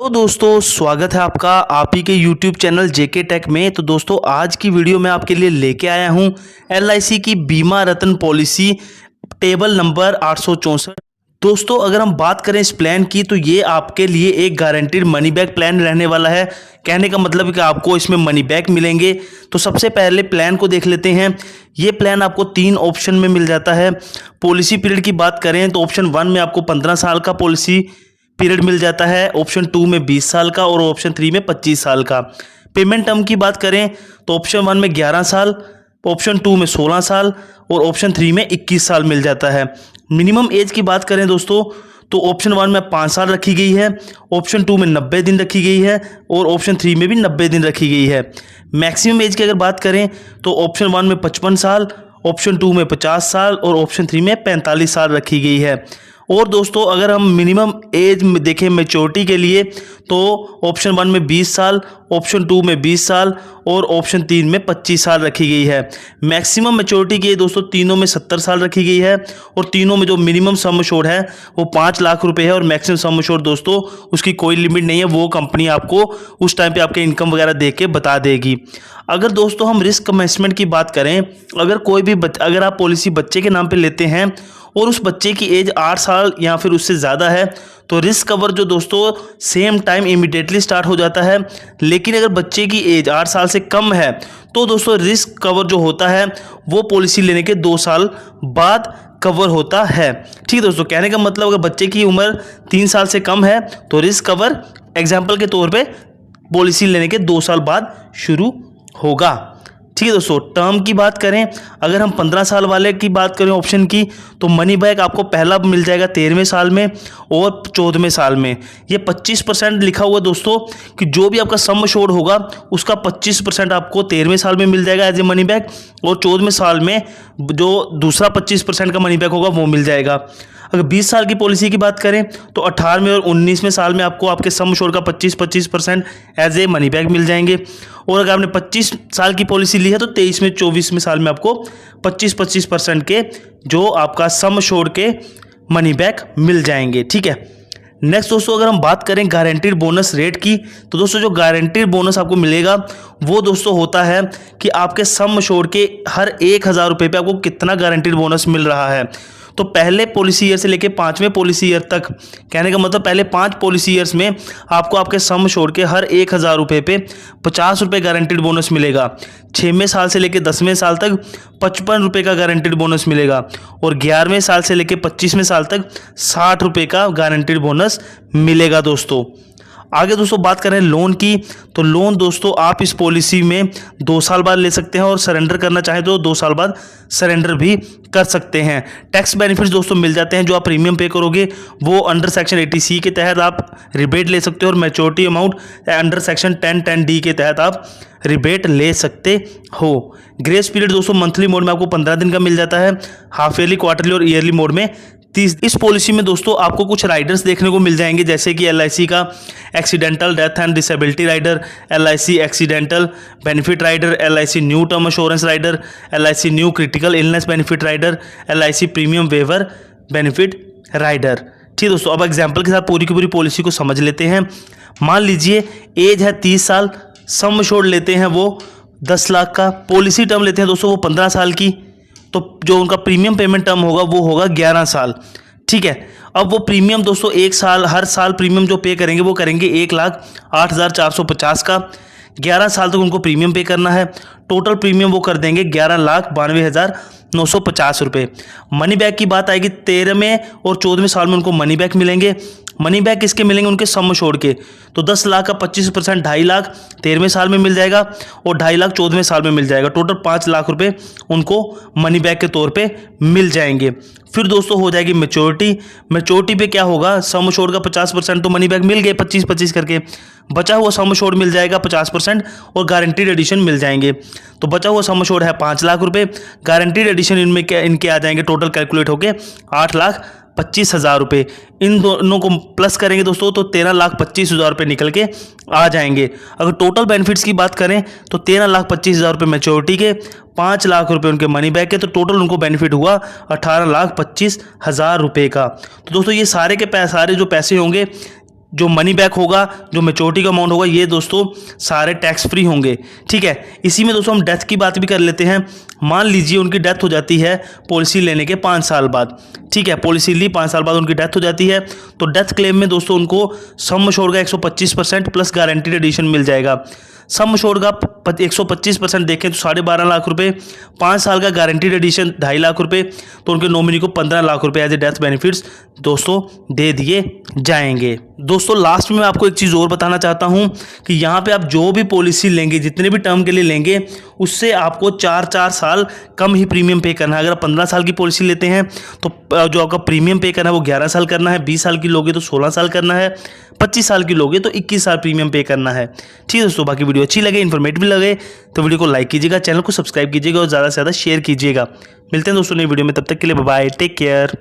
तो दोस्तों स्वागत है आपका आप ही के YouTube चैनल जेके टेक में। तो दोस्तों आज की वीडियो में आपके लिए लेके आया हूं LIC की बीमा रत्न पॉलिसी टेबल नंबर 864। दोस्तों अगर हम बात करें इस प्लान की तो ये आपके लिए एक गारंटीड मनी बैक प्लान रहने वाला है। कहने का मतलब कि आपको इसमें मनी बैक मिलेंगे। तो सबसे पहले प्लान को देख लेते हैं। ये प्लान आपको 3 ऑप्शन में मिल जाता है। पॉलिसी पीरियड की बात करें तो ऑप्शन 1 में आपको 15 साल का पॉलिसी पीरियड मिल जाता है, ऑप्शन 2 में 20 साल का और ऑप्शन 3 में 25 साल का। पेमेंट टर्म की बात करें तो ऑप्शन 1 में 11 साल, ऑप्शन 2 में 16 साल और ऑप्शन 3 में 21 साल मिल जाता है। मिनिमम एज की बात करें दोस्तों तो ऑप्शन 1 में 5 साल रखी गई है, ऑप्शन 2 में 90 दिन रखी गई है और ऑप्शन 3 में भी 90 दिन रखी गई है। मैक्सिमम एज की अगर बात करें तो ऑप्शन 1 में 55 साल, ऑप्शन 2 में 50 साल और ऑप्शन 3 में 45 साल रखी गई है। और दोस्तों अगर हम मिनिमम एज में देखें मैच्योरिटी के लिए तो ऑप्शन 1 में 20 साल, ऑप्शन 2 में 20 साल और ऑप्शन 3 में 25 साल रखी गई है। मैक्सिमम मैच्योरिटी के दोस्तों तीनों में 70 साल रखी गई है और तीनों में जो मिनिमम सम एश्योर्ड है वो 5 लाख रुपए है और मैक्सिमम सम एश्योर्ड दोस्तों उसकी कोई लिमिट नहीं है, वो कंपनी आपको उस टाइम पे आपके इनकम वगैरह दे के बता देगी। अगर दोस्तों हम रिस्क कमेंसमेंट की बात करें, अगर कोई भी अगर आप पॉलिसी बच्चे के नाम पे लेते हैं और उस बच्चे की एज 8 साल या फिर उससे ज़्यादा है तो रिस्क कवर जो दोस्तों सेम टाइम इमीडिएटली स्टार्ट हो जाता है। लेकिन अगर बच्चे की एज 8 साल से कम है तो दोस्तों रिस्क कवर जो होता है वो पॉलिसी लेने के 2 साल बाद कवर होता है। ठीक है दोस्तों, कहने का मतलब अगर बच्चे की उम्र 3 साल से कम है तो रिस्क कवर एग्जाम्पल के तौर पे पॉलिसी लेने के 2 साल बाद शुरू होगा। ठीक है दोस्तों, टर्म की बात करें, अगर हम 15 साल वाले की बात करें ऑप्शन की तो मनी बैक आपको पहला मिल जाएगा 13वें साल में और 14वें साल में। ये 25% लिखा हुआ दोस्तों कि जो भी आपका सम एश्योर्ड होगा उसका 25% आपको 13वें साल में मिल जाएगा एज ए मनी बैक और 14वें साल में जो दूसरा 25% का मनी बैक होगा वो मिल जाएगा। अगर 20 साल की पॉलिसी की बात करें तो 18वें और 19वें साल में आपको आपके सम एश्योर्ड का 25% एज ए मनी बैक मिल जाएंगे। और अगर आपने 25 साल की पॉलिसी ली है तो 23वें 24वें साल में आपको 25% के जो आपका सम एश्योर्ड के मनी बैक मिल जाएंगे। ठीक है, नेक्स्ट दोस्तों अगर हम बात करें गारंटीड बोनस रेट की तो दोस्तों जो गारंटीड बोनस आपको मिलेगा वो दोस्तों होता है कि आपके सम एश्योर्ड के हर 1000 रुपये पे आपको कितना गारंटीड बोनस मिल रहा है। तो पहले पॉलिसी ईयर से लेके 5वें पॉलिसी ईयर तक, कहने का मतलब पहले 5 पॉलिसी ईयर्स में आपको आपके सम एश्योर्ड के हर 1000 रुपये पे 50 रुपये गारंटीड बोनस मिलेगा। 6वें साल से लेके 10वें साल तक 55 रुपये का गारंटीड बोनस मिलेगा और 11वें साल से लेके 25वें साल तक 60 रुपये का गारंटीड बोनस मिलेगा दोस्तों। आगे दोस्तों बात करें लोन की तो लोन दोस्तों आप इस पॉलिसी में 2 साल बाद ले सकते हैं और सरेंडर करना चाहें तो 2 साल बाद सरेंडर भी कर सकते हैं। टैक्स बेनिफिट्स दोस्तों मिल जाते हैं, जो आप प्रीमियम पे करोगे वो अंडर सेक्शन 80C के तहत आप रिबेट ले सकते हो और maturity amount under section 1010D के तहत आप रिबेट ले सकते हो। ग्रेस पीरियड दोस्तों मंथली मोड में आपको 15 दिन का मिल जाता है, हाफ ईयरली, क्वार्टरली और ईयरली मोड में 30। इस पॉलिसी में दोस्तों आपको कुछ राइडर्स देखने को मिल जाएंगे जैसे कि LIC का accidental death and disability rider, LIC accidental benefit rider, LIC new term assurance rider, LIC new critical illness benefit rider, LIC premium waiver benefit rider. ठीक दोस्तों, अब एग्जाम्पल के साथ पूरी की पूरी पॉलिसी को समझ लेते हैं। मान लीजिए एज है 30 साल, सम एश्योर्ड लेते हैं वो 10 लाख का, पॉलिसी टर्म लेते हैं दोस्तों वो 15 साल की, तो जो उनका प्रीमियम पेमेंट टर्म होगा वो होगा 11 साल। ठीक है, अब वो प्रीमियम दोस्तों एक साल हर साल प्रीमियम जो पे करेंगे वो करेंगे 1,08,450 का। 11 साल तक उनको प्रीमियम पे करना है। टोटल प्रीमियम वो कर देंगे 11,92,950 रुपये। मनी बैक की बात आएगी 13वें और 14वें साल में उनको मनी बैक मिलेंगे। मनी बैक किसके मिलेंगे? उनके सम एश्योर्ड के। तो 10 लाख का 25% 2.5 लाख 13वें साल में मिल जाएगा और 2.5 लाख 14वें साल में मिल जाएगा। टोटल 5 लाख रुपए उनको मनी बैक के तौर पे मिल जाएंगे। फिर दोस्तों हो जाएगी मैच्योरिटी पे क्या होगा? सम एश्योर्ड का 50% तो मनी बैक मिल गए 25-25 करके, बचा हुआ सम एश्योर्ड मिल जाएगा 50% और गारंटीड एडिशन मिल जाएंगे। तो बचा हुआ सम एश्योर्ड है 5 लाख रुपए, गारंटीड एडिशन इनमें क्या इनके आ जाएंगे टोटल कैलकुलेट होके 8,25,000 रुपये। इन दोनों को प्लस करेंगे दोस्तों तो 13,25,000 रुपये निकल के आ जाएंगे। अगर टोटल बेनिफिट्स की बात करें तो 13,25,000 रुपये मैच्योरिटी के, 5 लाख रुपए उनके मनी बैक के, तो टोटल उनको बेनिफिट हुआ 18,25,000 रुपये का। तो दोस्तों ये सारे के सारे जो पैसे होंगे जो मनी बैक होगा, जो मैच्योरिटी का अमाउंट होगा, ये दोस्तों सारे टैक्स फ्री होंगे। ठीक है, इसी में दोस्तों हम डेथ की बात भी कर लेते हैं। मान लीजिए उनकी डेथ हो जाती है पॉलिसी लेने के 5 साल बाद। ठीक है, पॉलिसी ली 5 साल बाद उनकी डेथ हो जाती है, तो डेथ क्लेम में दोस्तों उनको सम एश्योर्ड का 125% प्लस गारंटीड एडिशन मिल जाएगा। सम एश्योर्ड का 125% देखें तो 12.5 लाख रुपए, 5 साल का गारंटीड एडिशन 2.5 लाख रुपए, तो उनके नॉमिनी को 15 लाख रुपए एज ए डेथ बेनिफिट्स दोस्तों दे दिए जाएंगे। दोस्तों लास्ट में मैं आपको एक चीज़ और बताना चाहता हूं कि यहाँ पे आप जो भी पॉलिसी लेंगे, जितने भी टर्म के लिए लेंगे, उससे आपको 4 साल कम ही प्रीमियम पे करना है। अगर आप 15 साल की पॉलिसी लेते हैं तो जो आपका प्रीमियम पे करना है वो 11 साल करना है, 20 साल की लोगे तो 16 साल करना है, 25 साल की लोगे तो 21 साल प्रीमियम पे करना है। ठीक है दोस्तों, बाकी वीडियो अच्छी लगे, इन्फॉर्मेटिव लगे तो वीडियो को लाइक कीजिएगा, चैनल को सब्सक्राइब कीजिएगा और ज़्यादा से ज़्यादा शेयर कीजिएगा। मिलते हैं दोस्तों नई वीडियो में, तब तक के लिए बाय बाय, टेक केयर।